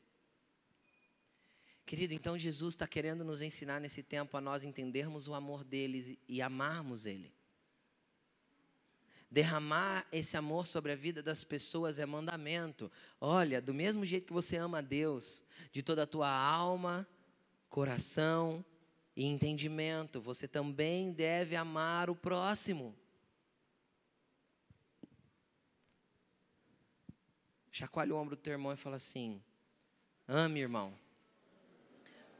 Querido, então Jesus está querendo nos ensinar nesse tempo a nós entendermos o amor deles e amarmos Ele. Derramar esse amor sobre a vida das pessoas é mandamento. Olha, do mesmo jeito que você ama a Deus, de toda a tua alma, coração e entendimento, você também deve amar o próximo. Chacoalha o ombro do teu irmão e fala assim: ame, irmão.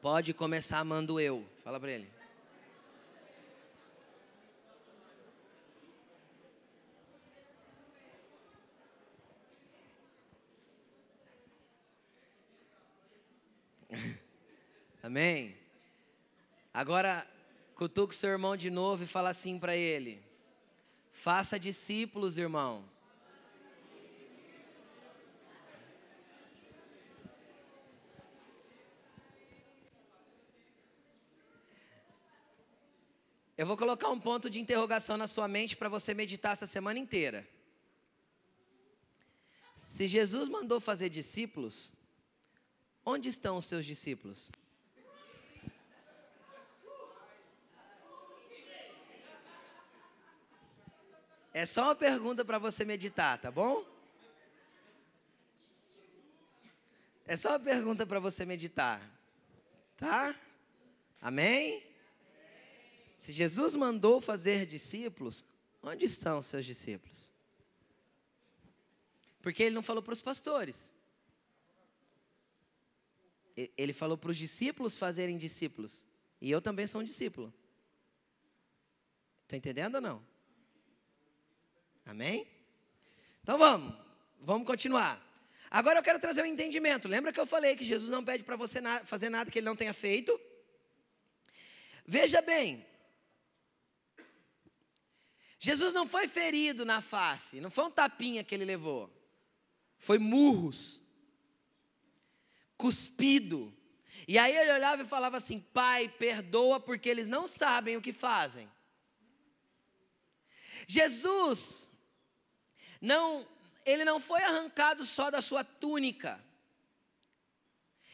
Pode começar amando eu. Fala para ele. Amém? Agora, Cutuca o seu irmão de novo e fala assim para ele: faça discípulos, irmão. Eu vou colocar um ponto de interrogação na sua mente para você meditar essa semana inteira. Se Jesus mandou fazer discípulos, onde estão os seus discípulos? É só uma pergunta para você meditar, tá bom? É só uma pergunta para você meditar, tá? Amém? Se Jesus mandou fazer discípulos, onde estão os seus discípulos? Porque ele não falou para os pastores. Ele falou para os discípulos fazerem discípulos. E eu também sou um discípulo. Está entendendo ou não? Amém? Então vamos continuar. Agora eu quero trazer um entendimento. Lembra que eu falei que Jesus não pede para você fazer nada que ele não tenha feito? Veja bem. Jesus não foi ferido na face, não foi um tapinha que ele levou. Foi murros. Cuspido. E aí ele olhava e falava assim: Pai, perdoa porque eles não sabem o que fazem. Jesus, ele não foi arrancado só da sua túnica.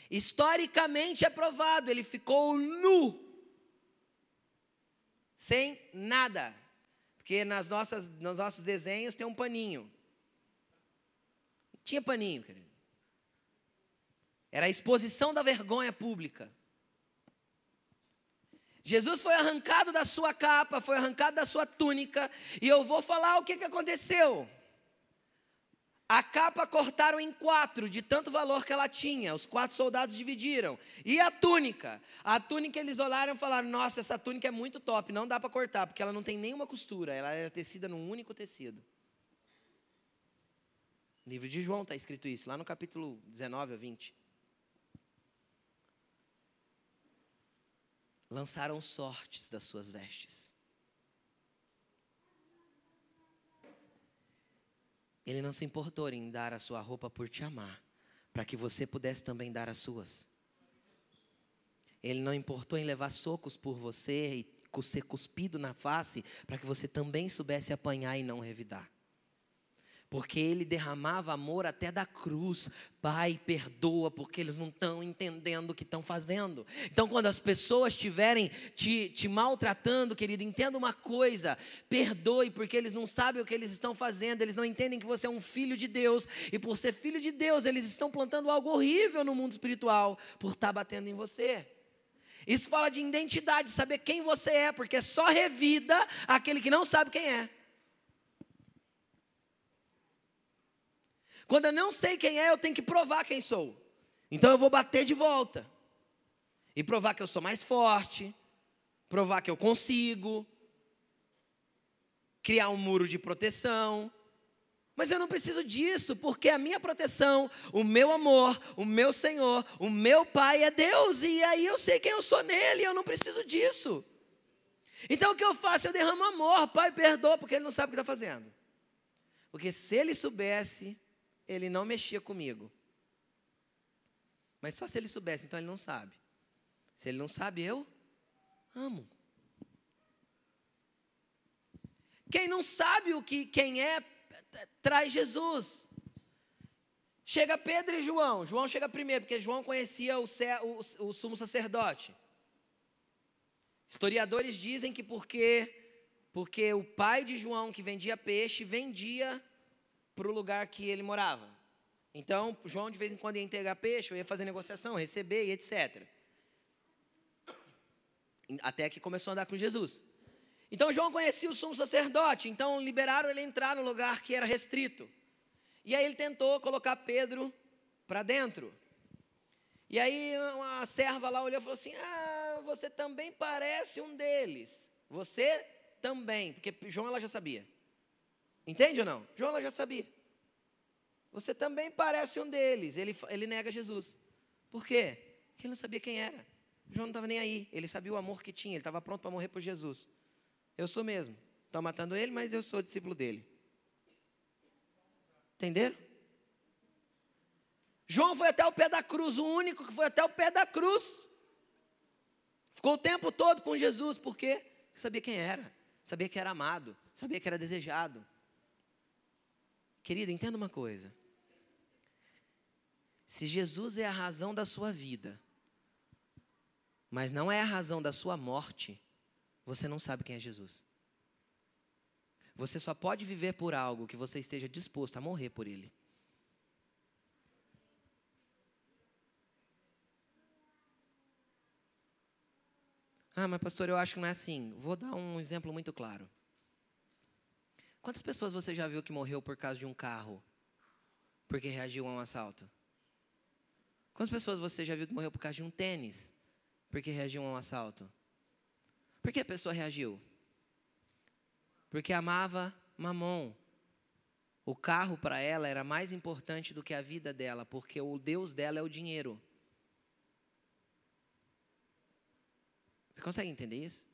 Historicamente é provado, ele ficou nu. Sem nada. Porque nos nossos desenhos tem um paninho. Não tinha paninho, querido. Era a exposição da vergonha pública. Jesus foi arrancado da sua capa, foi arrancado da sua túnica. E eu vou falar o que aconteceu. A capa cortaram em 4, de tanto valor que ela tinha. Os 4 soldados dividiram. E a túnica? A túnica eles olharam e falaram: nossa, essa túnica é muito top, não dá para cortar, porque ela não tem nenhuma costura. Ela era tecida num único tecido. No livro de João está escrito isso, lá no capítulo 19 a 20. Lançaram sortes das suas vestes. Ele não se importou em dar a sua roupa por te amar, para que você pudesse também dar as suas. Ele não importou em levar socos por você e ser cuspido na face, para que você também soubesse apanhar e não revidar. Porque ele derramava amor até da cruz. Pai, perdoa, porque eles não estão entendendo o que estão fazendo. Então, quando as pessoas estiverem te maltratando, querido, entenda uma coisa: perdoe, porque eles não sabem o que eles estão fazendo. Eles não entendem que você é um filho de Deus. E por ser filho de Deus, eles estão plantando algo horrível no mundo espiritual, por estar batendo em você. Isso fala de identidade, saber quem você é, porque só revida aquele que não sabe quem é. Quando eu não sei quem é, eu tenho que provar quem sou. Então eu vou bater de volta. E provar que eu sou mais forte. Provar que eu consigo. Criar um muro de proteção. Mas eu não preciso disso, porque a minha proteção, o meu amor, o meu Senhor, o meu Pai é Deus. E aí eu sei quem eu sou nele, eu não preciso disso. Então o que eu faço? Eu derramo amor. Pai, perdoa, porque ele não sabe o que está fazendo. Porque se ele soubesse, ele não mexia comigo. Mas só se ele soubesse, então ele não sabe. Se ele não sabe, eu amo. Quem não sabe quem é, traz Jesus. Chega Pedro e João. João chega primeiro, porque João conhecia o sumo sacerdote. Historiadores dizem que porque o pai de João, que vendia peixe, vendia para o lugar que ele morava. Então, João de vez em quando ia entregar peixe, ia fazer negociação, receber e etc. Até que começou a andar com Jesus. Então, João conhecia o sumo sacerdote, então liberaram ele entrar no lugar que era restrito. E aí ele tentou colocar Pedro para dentro. E aí uma serva lá olhou e falou assim: você também parece um deles. Você também, porque João ela já sabia. Entende ou não? João ela já sabia. Você também parece um deles. Ele nega Jesus. Por quê? Porque ele não sabia quem era. João não estava nem aí. Ele sabia o amor que tinha. Ele estava pronto para morrer por Jesus. Eu sou mesmo. Estão matando ele, mas eu sou discípulo dele. Entenderam? João foi até o pé da cruz, o único que foi até o pé da cruz. Ficou o tempo todo com Jesus, por quê? Porque sabia quem era, sabia que era amado, sabia que era desejado. Querido, entenda uma coisa. Se Jesus é a razão da sua vida, mas não é a razão da sua morte, você não sabe quem é Jesus. Você só pode viver por algo que você esteja disposto a morrer por ele. Ah, mas pastor, eu acho que não é assim. Vou dar um exemplo muito claro. Quantas pessoas você já viu que morreu por causa de um carro? Porque reagiu a um assalto? Quantas pessoas você já viu que morreu por causa de um tênis? Porque reagiu a um assalto? Por que a pessoa reagiu? Porque amava Mamon. O carro para ela era mais importante do que a vida dela, porque o Deus dela é o dinheiro. Você consegue entender isso?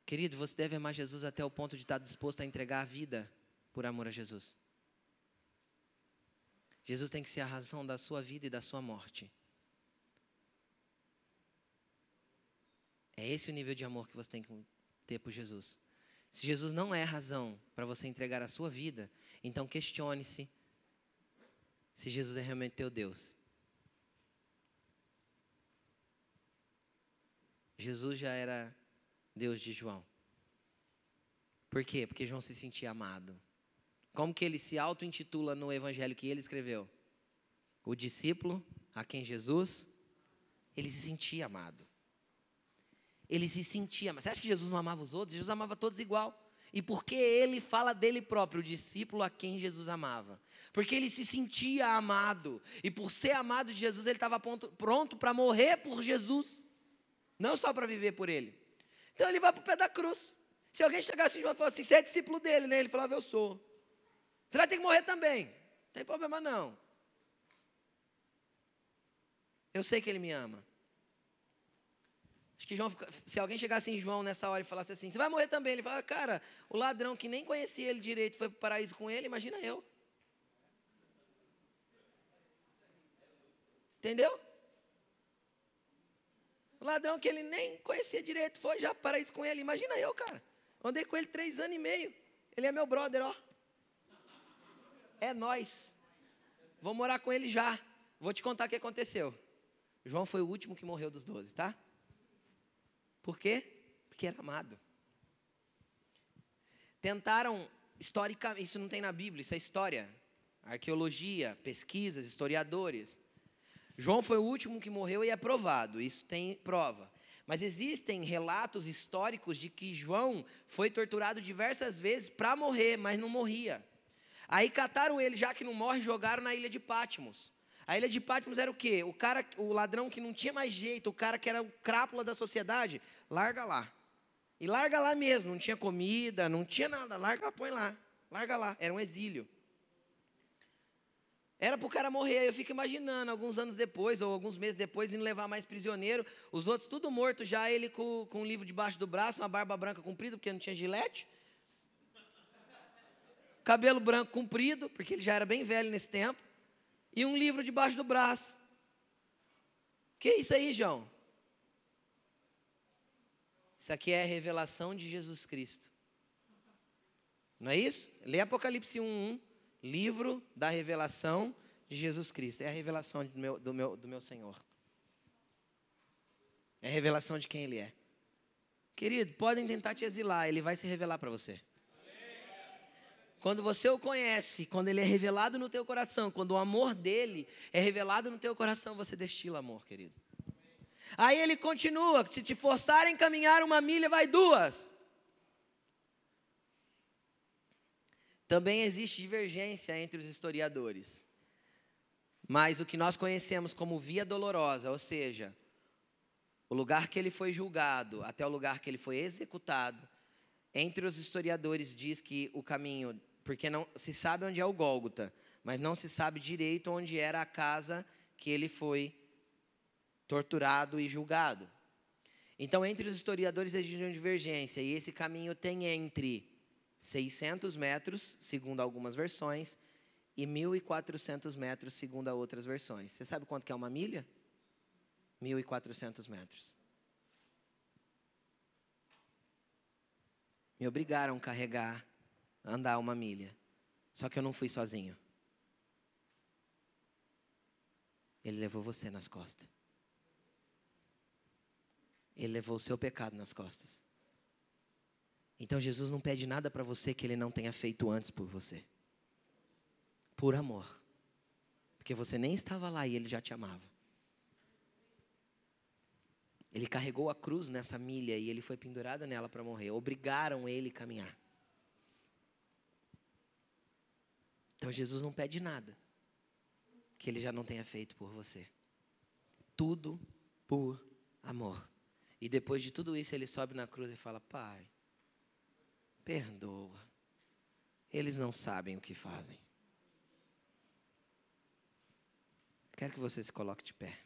Querido, você deve amar Jesus até o ponto de estar disposto a entregar a vida por amor a Jesus. Jesus tem que ser a razão da sua vida e da sua morte. É esse o nível de amor que você tem que ter por Jesus. Se Jesus não é a razão para você entregar a sua vida, então questione-se se Jesus é realmente teu Deus. Jesus já era Deus de João. Por quê? Porque João se sentia amado. Como que ele se auto-intitula no evangelho que ele escreveu? O discípulo a quem Jesus, ele se sentia amado. Ele se sentia amado. Você acha que Jesus não amava os outros? Jesus amava todos igual. E por que ele fala dele próprio, o discípulo a quem Jesus amava? Porque ele se sentia amado. E por ser amado de Jesus, ele estava pronto para morrer por Jesus. Não só para viver por ele. Então ele vai para o pé da cruz. Se alguém chegasse e falar assim, você é discípulo dele, né? Ele falava, eu sou. Você vai ter que morrer também. Não tem problema não. Eu sei que ele me ama. Acho que João, se alguém chegasse em João nessa hora e falasse assim, você vai morrer também. Ele fala, cara, o ladrão que nem conhecia ele direito foi para o paraíso com ele, imagina eu. Entendeu? O ladrão que ele nem conhecia direito foi já para o paraíso com ele, imagina eu, cara. Andei com ele 3 anos e meio. Ele é meu brother, ó. É nóis. Vou morar com ele já. Vou te contar o que aconteceu. João foi o último que morreu dos 12, tá? Por quê? Porque era amado. Tentaram, historicamente, isso não tem na Bíblia, isso é história. Arqueologia, pesquisas, historiadores. João foi o último que morreu e é provado, isso tem prova. Mas existem relatos históricos de que João foi torturado diversas vezes para morrer, mas não morria. Aí cataram ele, já que não morre, jogaram na ilha de Patmos. A ilha de Patmos era o quê? O ladrão que não tinha mais jeito, o cara que era o crápula da sociedade, larga lá. E larga lá mesmo, não tinha comida, não tinha nada, larga, põe lá, larga lá, era um exílio. Era para o cara morrer, eu fico imaginando, alguns anos depois, ou alguns meses depois, indo levar mais prisioneiro, os outros tudo morto já, ele com um livro debaixo do braço, uma barba branca comprida, porque não tinha gilete, cabelo branco comprido, porque ele já era bem velho nesse tempo, e um livro debaixo do braço. Que é isso aí, João? Isso aqui é a revelação de Jesus Cristo. Não é isso? Lê Apocalipse 1:1, livro da revelação de Jesus Cristo. É a revelação do meu Senhor. É a revelação de quem Ele é. Querido, podem tentar te exilar, Ele vai se revelar para você. Quando você o conhece, quando Ele é revelado no teu coração, quando o amor dEle é revelado no teu coração, você destila amor, querido. Aí Ele continua, se te forçarem a caminhar 1 milha, vai 2. Também existe divergência entre os historiadores. Mas o que nós conhecemos como via dolorosa, ou seja, o lugar que ele foi julgado até o lugar que ele foi executado, entre os historiadores diz que o caminho, porque não se sabe onde é o Gólgota, mas não se sabe direito onde era a casa que ele foi torturado e julgado. Então, entre os historiadores existem divergência, e esse caminho tem entre 600 metros, segundo algumas versões, e 1.400 metros, segundo outras versões. Você sabe quanto que é uma milha? 1.400 metros. Me obrigaram a andar uma milha. Só que eu não fui sozinho. Ele levou você nas costas. Ele levou o seu pecado nas costas. Então Jesus não pede nada para você que Ele não tenha feito antes por você. Por amor. Porque você nem estava lá e Ele já te amava. Ele carregou a cruz nessa milha e Ele foi pendurado nela para morrer. Obrigaram Ele a caminhar. Então Jesus não pede nada que Ele já não tenha feito por você. Tudo por amor. E depois de tudo isso Ele sobe na cruz e fala: Pai, perdoa. Eles não sabem o que fazem. Quero que você se coloque de pé.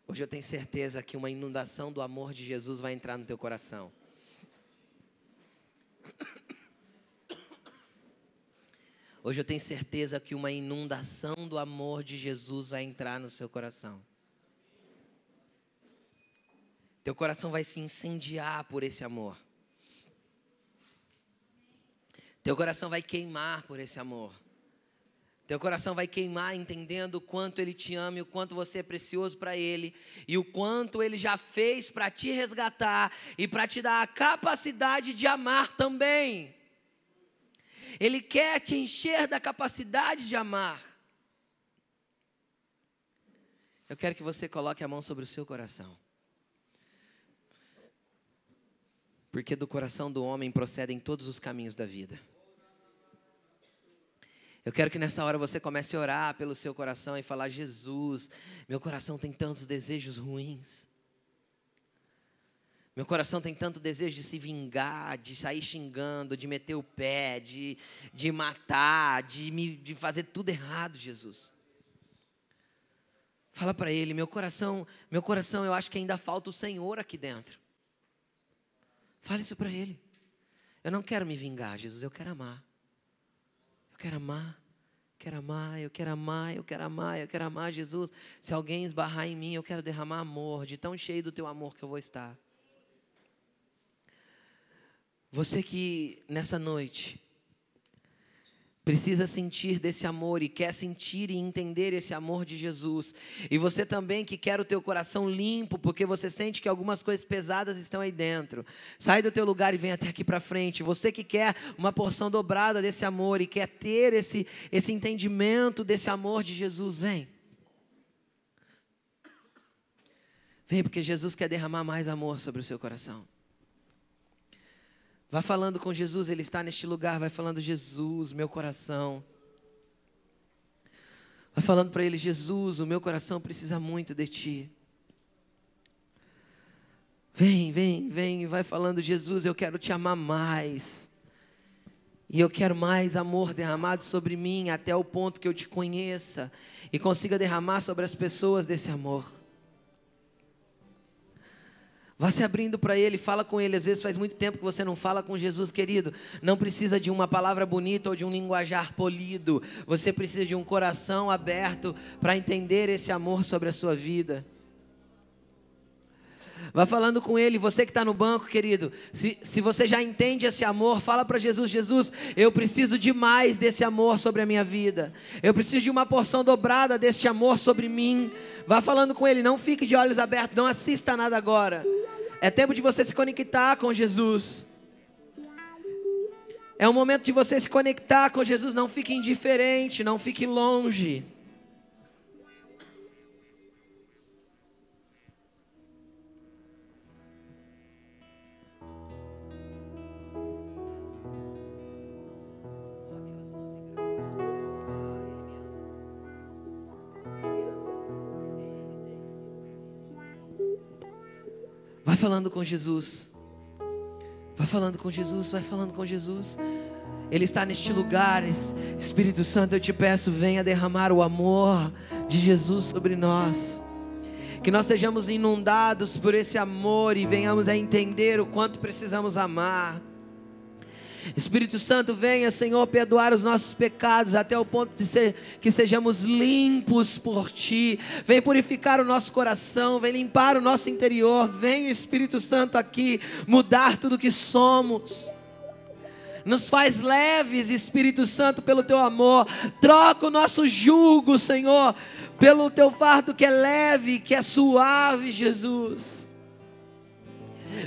Hoje eu tenho certeza que uma inundação do amor de Jesus vai entrar no teu coração. Hoje eu tenho certeza que uma inundação do amor de Jesus vai entrar no seu coração. Teu coração vai se incendiar por esse amor. Teu coração vai queimar por esse amor. Teu coração vai queimar entendendo o quanto Ele te ama e o quanto você é precioso para Ele. E o quanto Ele já fez para te resgatar e para te dar a capacidade de amar também. Ele quer te encher da capacidade de amar. Eu quero que você coloque a mão sobre o seu coração. Porque do coração do homem procedem todos os caminhos da vida. Eu quero que nessa hora você comece a orar pelo seu coração e falar: Jesus, meu coração tem tantos desejos ruins. Meu coração tem tanto desejo de se vingar, de sair xingando, de meter o pé, de matar, de fazer tudo errado, Jesus. Fala para Ele: meu coração, eu acho que ainda falta o Senhor aqui dentro. Fale isso para Ele. Eu não quero me vingar, Jesus, eu quero amar. Eu quero amar, quero amar, eu quero amar, eu quero amar, eu quero amar, Jesus. Se alguém esbarrar em mim, eu quero derramar amor, de tão cheio do teu amor que eu vou estar. Você que nessa noite precisa sentir desse amor e quer sentir e entender esse amor de Jesus. E você também que quer o teu coração limpo, porque você sente que algumas coisas pesadas estão aí dentro. Sai do teu lugar e vem até aqui para frente. Você que quer uma porção dobrada desse amor e quer ter esse entendimento desse amor de Jesus, vem. Vem, porque Jesus quer derramar mais amor sobre o seu coração. Vá falando com Jesus, Ele está neste lugar. Vai falando: Jesus, meu coração. Vai falando para Ele: Jesus, o meu coração precisa muito de Ti. Vem, vem, vem. Vai falando: Jesus, eu quero Te amar mais. E eu quero mais amor derramado sobre mim, até o ponto que eu Te conheça e consiga derramar sobre as pessoas desse amor. Vá se abrindo para Ele, fala com Ele. Às vezes faz muito tempo que você não fala com Jesus, querido. Não precisa de uma palavra bonita ou de um linguajar polido. Você precisa de um coração aberto para entender esse amor sobre a sua vida. Vá falando com Ele. Você que está no banco, querido, se você já entende esse amor, fala para Jesus: Jesus, eu preciso de mais desse amor sobre a minha vida. Eu preciso de uma porção dobrada desse amor sobre mim. Vá falando com Ele, não fique de olhos abertos, não assista nada agora. É tempo de você se conectar com Jesus. É o momento de você se conectar com Jesus. Não fique indiferente, não fique longe. Vai falando com Jesus. Vai falando com Jesus, vai falando com Jesus. Ele está neste lugar. Espírito Santo, eu te peço, venha derramar o amor de Jesus sobre nós. Que nós sejamos inundados por esse amor e venhamos a entender o quanto precisamos amar. Espírito Santo, venha, Senhor, perdoar os nossos pecados até o ponto de que sejamos limpos por Ti. Vem purificar o nosso coração, vem limpar o nosso interior. Vem, Espírito Santo, aqui mudar tudo que somos. Nos faz leves, Espírito Santo, pelo Teu amor. Troca o nosso jugo, Senhor, pelo Teu fardo que é leve, que é suave, Jesus.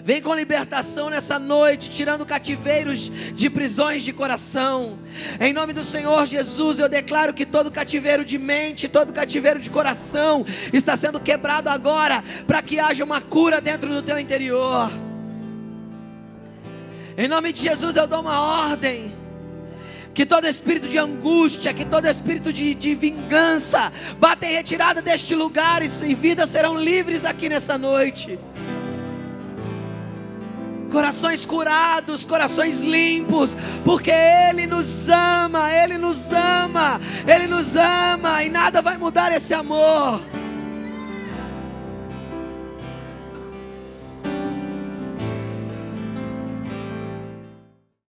Vem com libertação nessa noite, tirando cativeiros de prisões de coração. Em nome do Senhor Jesus, eu declaro que todo cativeiro de mente, todo cativeiro de coração está sendo quebrado agora, para que haja uma cura dentro do teu interior. Em nome de Jesus eu dou uma ordem, que todo espírito de angústia, que todo espírito de vingança, bata em retirada deste lugar, e vidas serão livres aqui nessa noite. Corações curados, corações limpos, porque Ele nos ama, Ele nos ama, Ele nos ama, e nada vai mudar esse amor.